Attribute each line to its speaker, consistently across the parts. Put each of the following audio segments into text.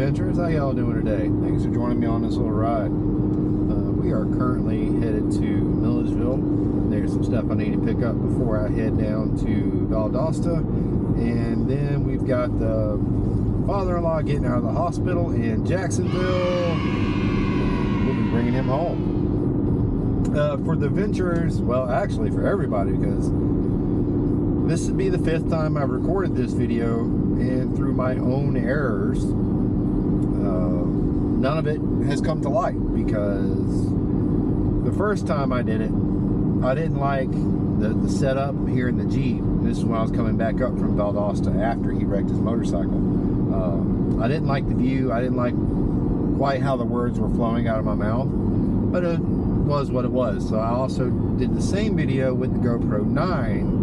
Speaker 1: adventurers, how y'all doing today? Thanks for joining me on this little ride. We are currently headed to Milledgeville. There's some stuff I need to pick up before I head down to Valdosta, and then we've got the father-in-law getting out of the hospital in Jacksonville. We'll be bringing him home. For the adventurers, well, actually for everybody, because this would be the 5th time I've recorded this video, and through my own errors, none of it has come to light, because the first time I did it, I didn't like the setup here in the Jeep. This is when I was coming back up from Valdosta after he wrecked his motorcycle. I didn't like the view. I didn't like quite how the words were flowing out of my mouth, but it was what it was. So I also did the same video with the GoPro 9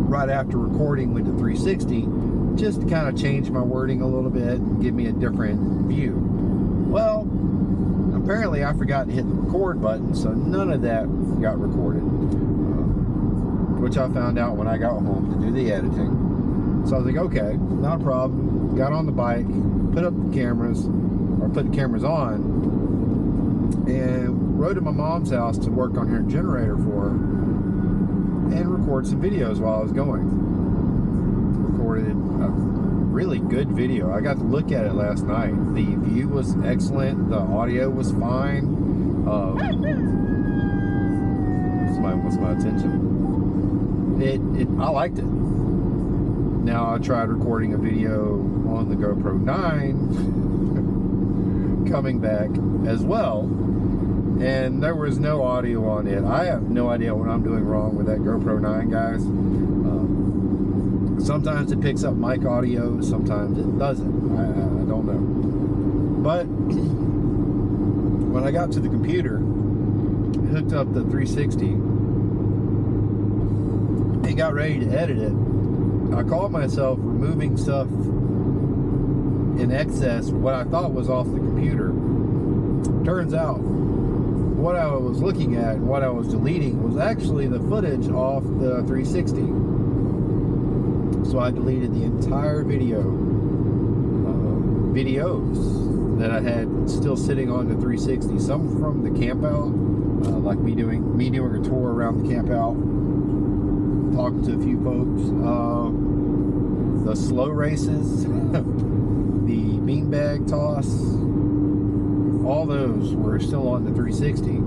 Speaker 1: right after recording with the 360, just to kind of change my wording a little bit and give me a different view. Well, apparently I forgot to hit the record button, so none of that got recorded, which I found out when I got home to do the editing. So I was like, okay, not a problem. Got on the bike, put up the cameras, or put the cameras on, and rode to my mom's house to work on her generator for her and record some videos while I was going. Recorded a really good video. I got to look at it last night. The view was excellent. The audio was fine. Somebody wants my attention. I liked it. Now I tried recording a video on the GoPro 9 coming back as well, and there was no audio on it. I have no idea what I'm doing wrong with that GoPro 9, guys. Sometimes it picks up mic audio, sometimes it doesn't. I don't know. But when I got to the computer, hooked up the 360, and got ready to edit it, I caught myself removing stuff in excess, what I thought was off the computer. Turns out, what I was looking at and what I was deleting was actually the footage off the 360. So I deleted the entire videos that I had still sitting on the 360. Some from the camp out, like me doing a tour around the camp out, talking to a few folks. The slow races, the beanbag toss, all those were still on the 360,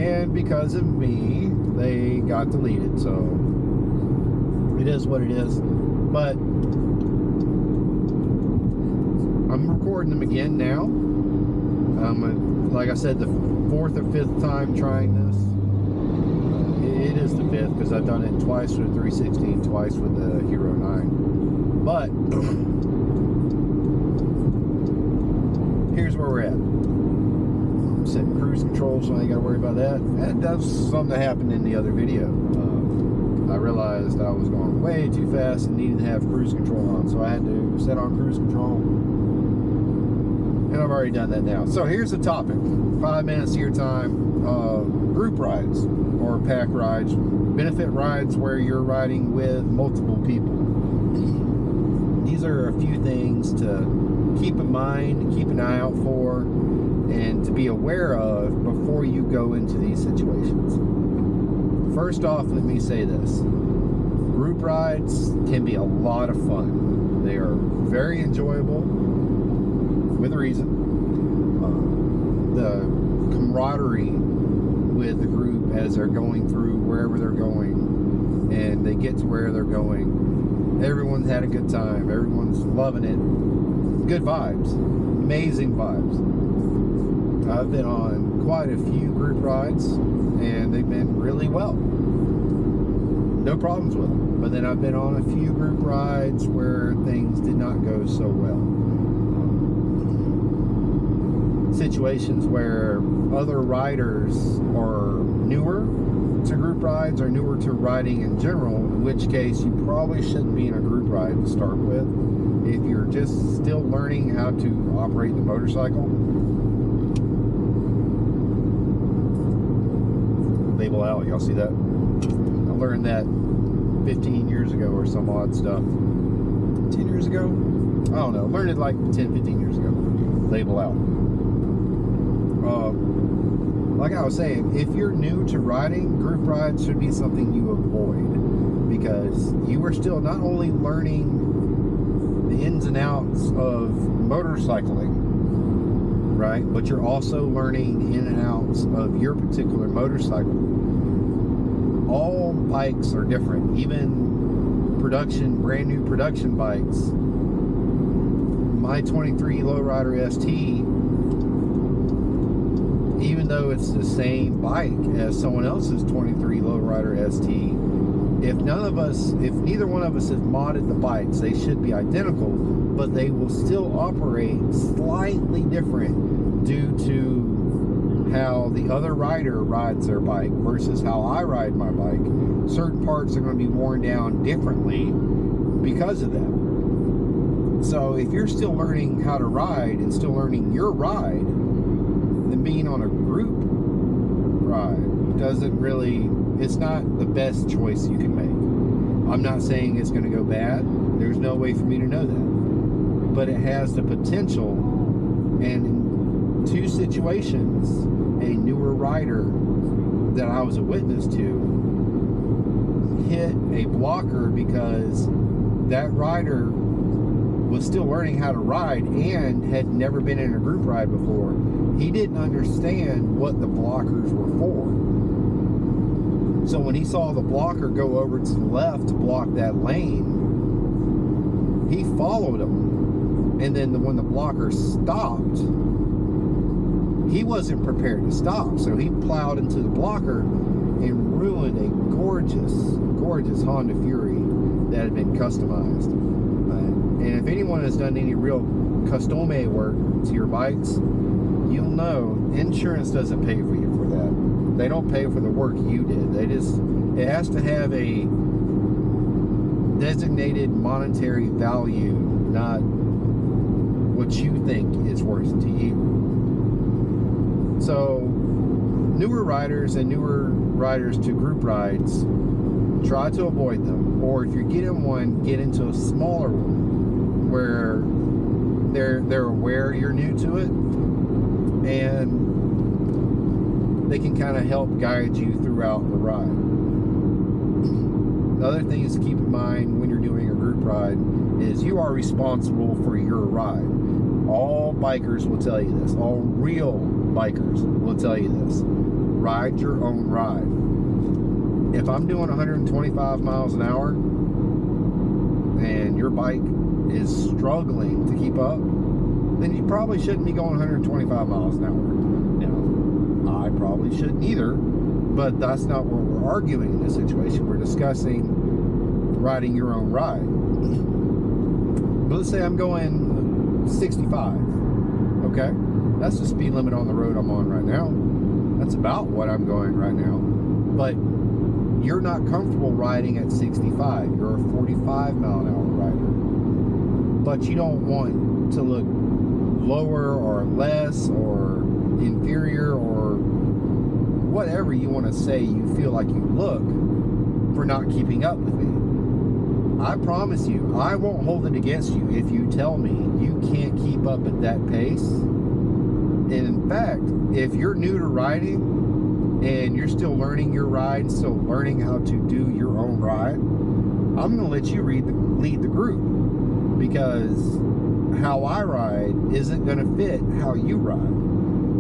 Speaker 1: and because of me, they got deleted. So it is what it is. But I'm recording them again now. Like I said, the 4th or 5th time trying this. It is the 5th, because I've done it twice with the 360 and twice with the Hero 9. But here's where we're at. I'm setting cruise control, so I ain't got to worry about that. That's something that happened in the other video. I realized I was going way too fast and needed to have cruise control on, so I had to set on cruise control. And I've already done that now. So here's the topic. 5 minutes of your time. Group rides or pack rides. Benefit rides where you're riding with multiple people. These are a few things to keep in mind, keep an eye out for, and to be aware of before you go into these situations. First off, let me say this. Group rides can be a lot of fun. They are very enjoyable, with a reason. The camaraderie with the group as they're going through wherever they're going, and they get to where they're going. Everyone's had a good time. Everyone's loving it. Good vibes. Amazing vibes. I've been on quite a few group rides, and they've been really well. No problems with them. But then I've been on a few group rides where things did not go so well. Situations where other riders are newer to group rides or newer to riding in general, in which case you probably shouldn't be in a group ride to start with. If you're just still learning how to operate the motorcycle, label out, y'all see that? I learned that 15 years ago or some odd stuff. 10 years ago? I don't know, learned it like 10, 15 years ago. Label out. Like I was saying, if you're new to riding, group rides should be something you avoid, because you are still not only learning the ins and outs of motorcycling, right, but you're also learning in and outs of your particular motorcycle. All bikes are different, even brand new production bikes. My 23 Lowrider ST, even though it's the same bike as someone else's 23 Lowrider ST, if neither one of us have modded the bikes, they should be identical, but they will still operate slightly different due to how the other rider rides their bike versus how I ride my bike. Certain parts are going to be worn down differently because of that. So if you're still learning how to ride and still learning your ride, then being on a group ride it's not the best choice you can make. I'm not saying it's going to go bad. There's no way for me to know that. But it has the potential, and in two situations, a newer rider that I was a witness to hit a blocker because that rider was still learning how to ride and had never been in a group ride before. He didn't understand what the blockers were for. So when he saw the blocker go over to the left to block that lane, he followed him. And then when the blocker stopped, he wasn't prepared to stop. So he plowed into the blocker and ruined a gorgeous, gorgeous Honda Fury that had been customized. And if anyone has done any real custom work to your bikes, you'll know insurance doesn't pay for you for that. They don't pay for the work you did. It has to have a designated monetary value, not what you think it's worth to you. So newer riders and newer riders to group rides, try to avoid them. Or if you're getting one, get into a smaller one where they're aware you're new to it, and they can kind of help guide you throughout the ride. The other thing is to keep in mind when you're doing a group ride is you are responsible for your ride. All bikers will tell you this. All real bikers will tell you this. Ride your own ride. If I'm doing 125 miles an hour and your bike is struggling to keep up, then you probably shouldn't be going 125 miles an hour. I probably shouldn't either, but that's not what we're arguing in this situation. We're discussing riding your own ride. But let's say I'm going 65, okay? That's the speed limit on the road I'm on right now. That's about what I'm going right now. But you're not comfortable riding at 65. You're a 45 mile an hour rider. But you don't want to look lower or less or inferior or whatever you want to say you feel like you look for not keeping up with me. I promise you, I won't hold it against you if you tell me you can't keep up at that pace. And in fact, if you're new to riding and you're still learning your ride, still learning how to do your own ride, I'm going to let you lead the group, because how I ride isn't going to fit how you ride.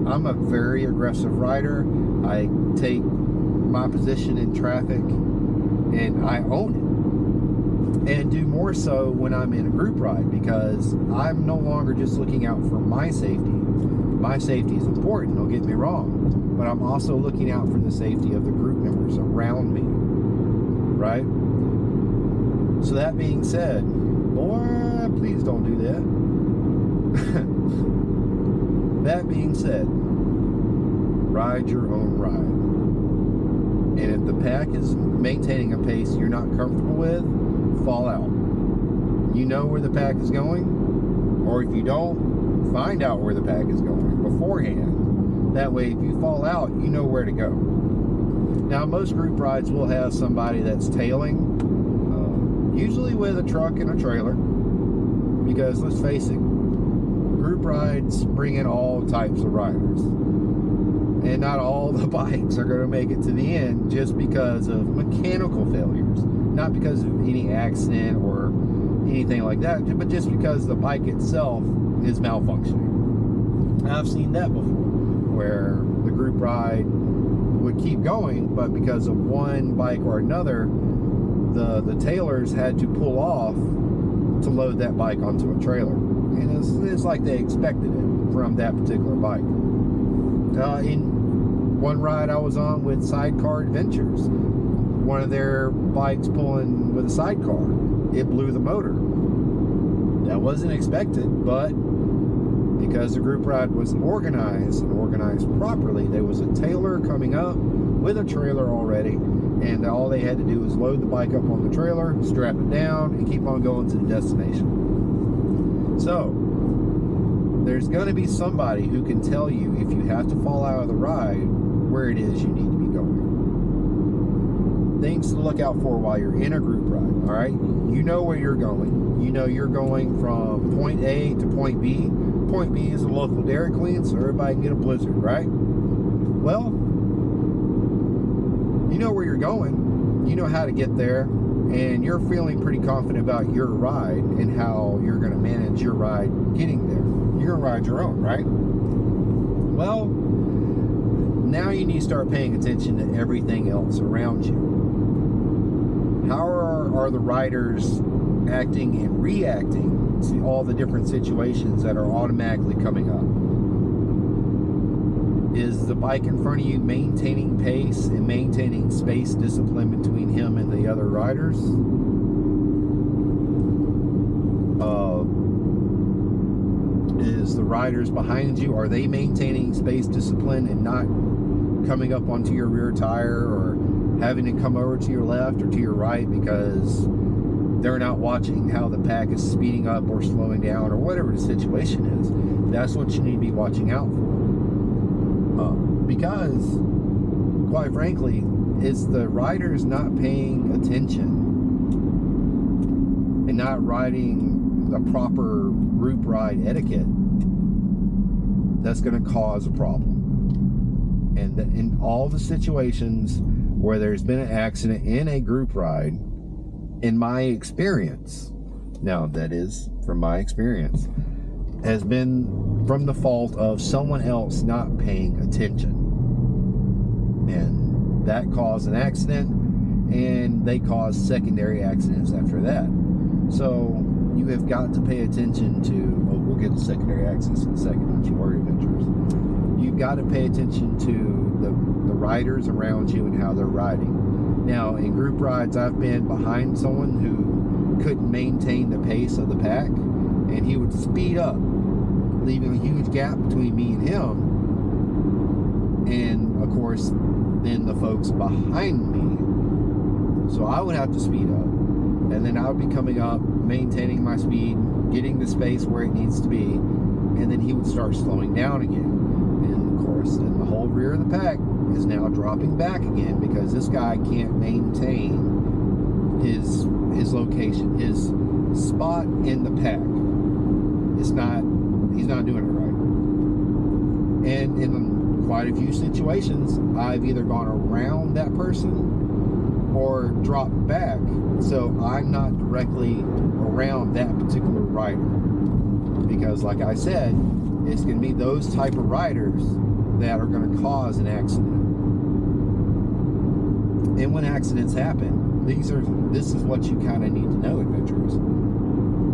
Speaker 1: I'm a very aggressive rider. I take my position in traffic and I own it, and do more so when I'm in a group ride, because I'm no longer just looking out for my safety. My safety is important, don't get me wrong, but I'm also looking out for the safety of the group members around me, right? So that being said, boy, please don't do that. That being said, ride your own ride. And if the pack is maintaining a pace you're not comfortable with, fall out. You know where the pack is going, or if you don't, find out where the pack is going beforehand. That way, if you fall out, you know where to go. Now, most group rides will have somebody that's tailing, usually with a truck and a trailer, Because let's face it, group rides bring in all types of riders. And not all the bikes are going to make it to the end just because of mechanical failures. Not because of any accident or anything like that, but just because the bike itself is malfunctioning. I've seen that before, where the group ride would keep going, but because of one bike or another, the tailors had to pull off to load that bike onto a trailer. And it's like they expected it from that particular bike. In one ride I was on with Sidecar Adventures, one of their bikes pulling with a sidecar, it blew the motor. That wasn't expected, but because the group ride was organized and organized properly, there was a tailor coming up with a trailer already, and all they had to do was load the bike up on the trailer, strap it down, and keep on going to the destination. So there's going to be somebody who can tell you if you have to fall out of the ride where it is you need to be going. Things to look out for while you're in a group ride, all right? You know where you're going. You know you're going from point A to point B. Point B is a local Dairy Queen, so everybody can get a Blizzard, right? Well, you know where you're going. You know how to get there, and you're feeling pretty confident about your ride and how you're going to manage your ride getting there. You're going to ride your own, right? Well, now you need to start paying attention to everything else around you. How are the riders acting and reacting to all the different situations that are automatically coming up? Is the bike in front of you maintaining pace and maintaining space discipline between him and the other riders? Is the riders behind you, are they maintaining space discipline and not coming up onto your rear tire or having to come over to your left or to your right because they're not watching how the pack is speeding up or slowing down or whatever the situation is? That's what you need to be watching out for. Because, quite frankly, it's the riders not paying attention and not riding the proper group ride etiquette that's going to cause a problem. And in all the situations where there's been an accident in a group ride, in my experience, now that is from my experience, has been from the fault of someone else not paying attention. And that caused an accident, and they caused secondary accidents after that. So you have got to pay attention to, we'll get to secondary accidents in a second, don't you worry, Adventures. You've got to pay attention to the riders around you and how they're riding. Now, in group rides, I've been behind someone who couldn't maintain the pace of the pack, and he would speed up, leaving a huge gap between me and him. And of course, then the folks behind me. So I would have to speed up, and then I would be coming up, maintaining my speed, getting the space where it needs to be, and then he would start slowing down again. And of course, then the whole rear of the pack is now dropping back again because this guy can't maintain his location, his spot in the pack. He's not doing it right. And in quite a few situations, I've either gone around that person or dropped back, so I'm not directly around that particular rider. Because like I said, it's going to be those type of riders that are going to cause an accident. And when accidents happen, this is what you kind of need to know, Adventurers.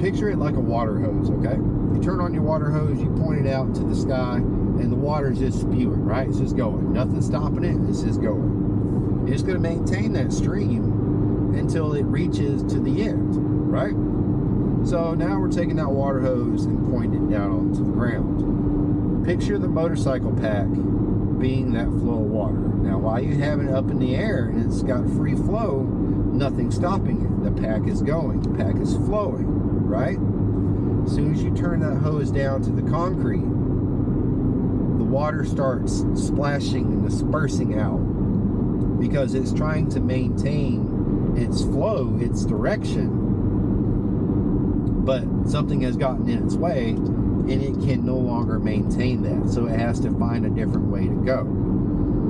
Speaker 1: Picture it like a water hose, okay? You turn on your water hose, you point it out to the sky, and the water's just spewing, right? It's just going. Nothing's stopping it, it's just going. It's going to maintain that stream until it reaches to the end, right? So now we're taking that water hose and pointing it down onto the ground. Picture the motorcycle pack being that flow of water. Now, while you have it up in the air and it's got free flow, nothing's stopping it. The pack is going, the pack is flowing, right? As soon as you turn that hose down to the concrete, the water starts splashing and dispersing out because it's trying to maintain its flow, its direction, but something has gotten in its way and it can no longer maintain that, so it has to find a different way to go.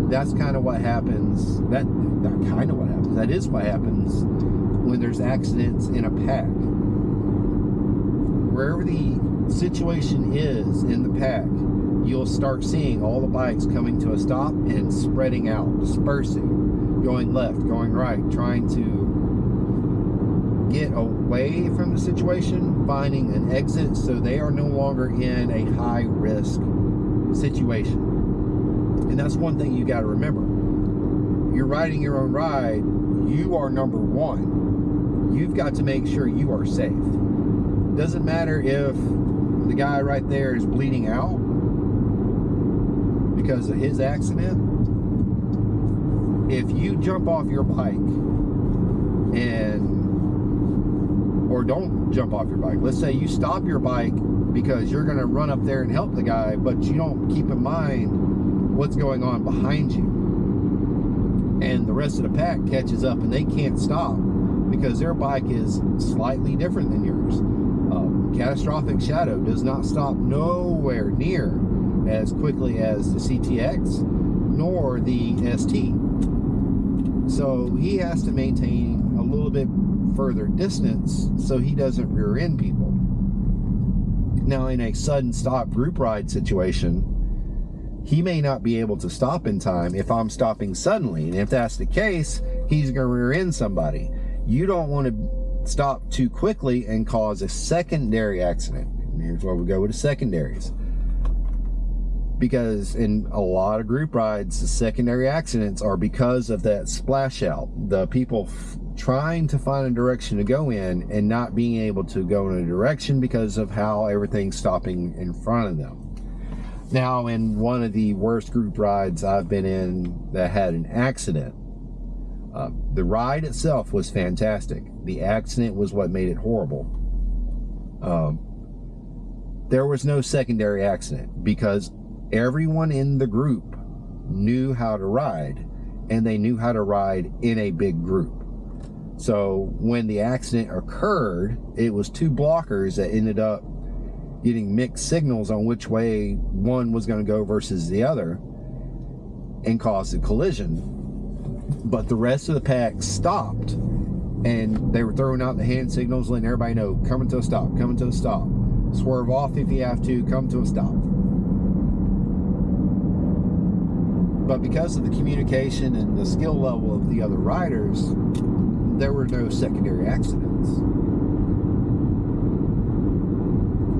Speaker 1: That's kind of what happens. That is what happens when there's accidents in a pack. Wherever the situation is in the pack, you'll start seeing all the bikes coming to a stop and spreading out, dispersing, going left, going right, trying to get away from the situation, finding an exit so they are no longer in a high risk situation. And that's one thing you got to remember. You're riding your own ride, you are number one. You've got to make sure you are safe. Doesn't matter if the guy right there is bleeding out because of his accident. If you jump off your bike or don't jump off your bike, let's say you stop your bike because you're going to run up there and help the guy, but you don't keep in mind what's going on behind you, and the rest of the pack catches up and they can't stop because their bike is slightly different than yours. Catastrophic Shadow does not stop nowhere near as quickly as the CTX nor the ST. So he has to maintain a little bit further distance so he doesn't rear end people. Now, in a sudden stop group ride situation, he may not be able to stop in time if I'm stopping suddenly. And if that's the case, he's going to rear end somebody. You don't want to stop too quickly and cause a secondary accident. And here's where we go with the secondaries. Because in a lot of group rides, the secondary accidents are because of that splash out. The people trying to find a direction to go in and not being able to go in a direction because of how everything's stopping in front of them. Now, in one of the worst group rides I've been in that had an accident, the ride itself was fantastic. The accident was what made it horrible. There was no secondary accident because everyone in the group knew how to ride, and they knew how to ride in a big group. So when the accident occurred, it was two blockers that ended up getting mixed signals on which way one was going to go versus the other and caused a collision. But the rest of the pack stopped, and they were throwing out the hand signals, letting everybody know, coming to a stop, coming to a stop. Swerve off if you have to, come to a stop. But because of the communication and the skill level of the other riders, there were no secondary accidents.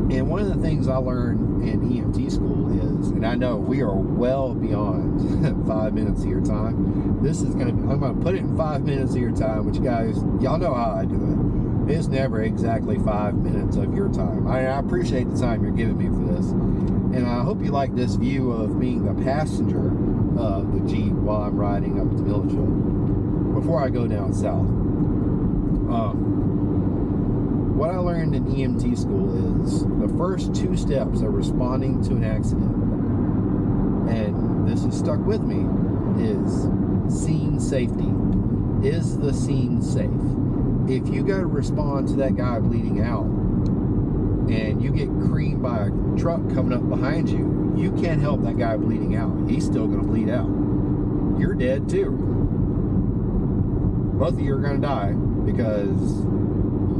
Speaker 1: And one of the things I learned in EMT school is, and I know we are well beyond 5 minutes of your time. This is going to be, I'm going to put it in 5 minutes of your time, which guys, y'all know how I do it. It's never exactly 5 minutes of your time. I appreciate the time you're giving me for this. And I hope you like this view of being the passenger of the Jeep while I'm riding up to Milledgeville before I go down south. What I learned in EMT school is the first 2 steps of responding to an accident, and this has stuck with me, is scene safety. Is the scene safe? If you go to respond to that guy bleeding out and you get creamed by a truck coming up behind you, you can't help that guy bleeding out. He's still going to bleed out. You're dead too. Both of you are going to die because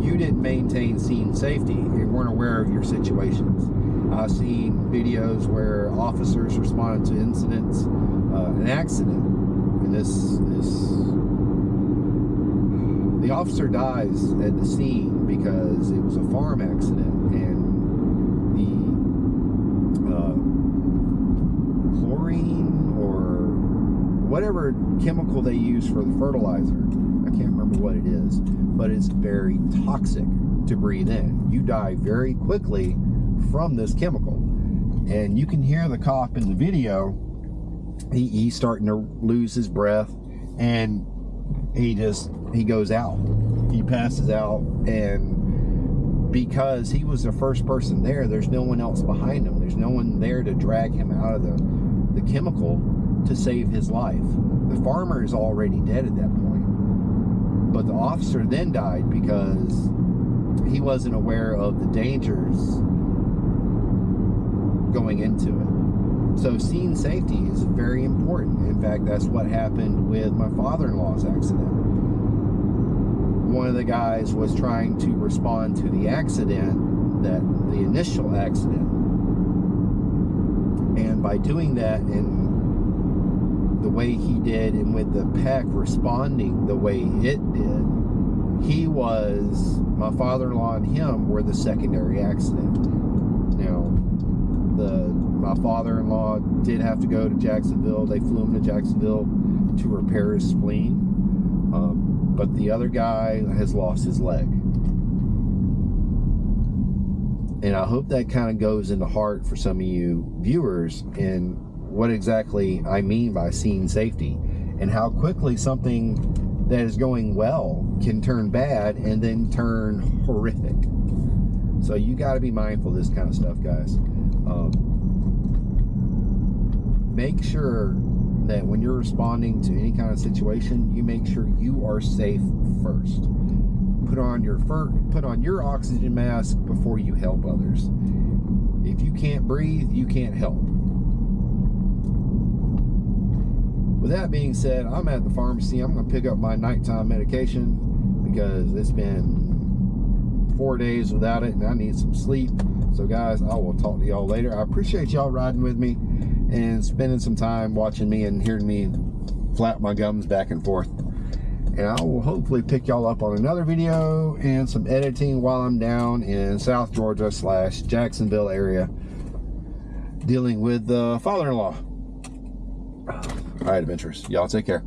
Speaker 1: you didn't maintain scene safety and weren't aware of your situations. I've seen videos where officers responded to incidents, an accident, and the officer dies at the scene because it was a farm accident, and the chlorine or whatever chemical they use for the fertilizer, I can't remember what it is, but it's very toxic to breathe in. You die very quickly from this chemical. And you can hear the cop in the video, he's starting to lose his breath, and he goes out. He passes out, and because he was the first person there, there's no one else behind him. There's no one there to drag him out of the chemical to save his life. The farmer is already dead at that point. But the officer then died because he wasn't aware of the dangers going into it. So scene safety is very important. In fact, that's what happened with my father-in-law's accident. One of the guys was trying to respond to the accident, the initial accident. And by doing that in the way he did, and with the pack responding the way it did, my father-in-law and him were the secondary accident. Now, my father-in-law did have to go to Jacksonville. They flew him to Jacksonville to repair his spleen. But the other guy has lost his leg. And I hope that kind of goes into heart for some of you viewers in what exactly I mean by scene safety, and how quickly something that is going well can turn bad and then turn horrific. So you got to be mindful of this kind of stuff, guys. Make sure that when you're responding to any kind of situation, you make sure you are safe first. Put on your oxygen mask before you help others. If you can't breathe, you can't help. With that being said, I'm at the pharmacy. I'm going to pick up my nighttime medication because it's been 4 days without it and I need some sleep. So guys, I will talk to y'all later. I appreciate y'all riding with me and spending some time watching me and hearing me flap my gums back and forth. And I will hopefully pick y'all up on another video and some editing while I'm down in South Georgia / Jacksonville area dealing with the father-in-law. All right, adventurers, y'all take care.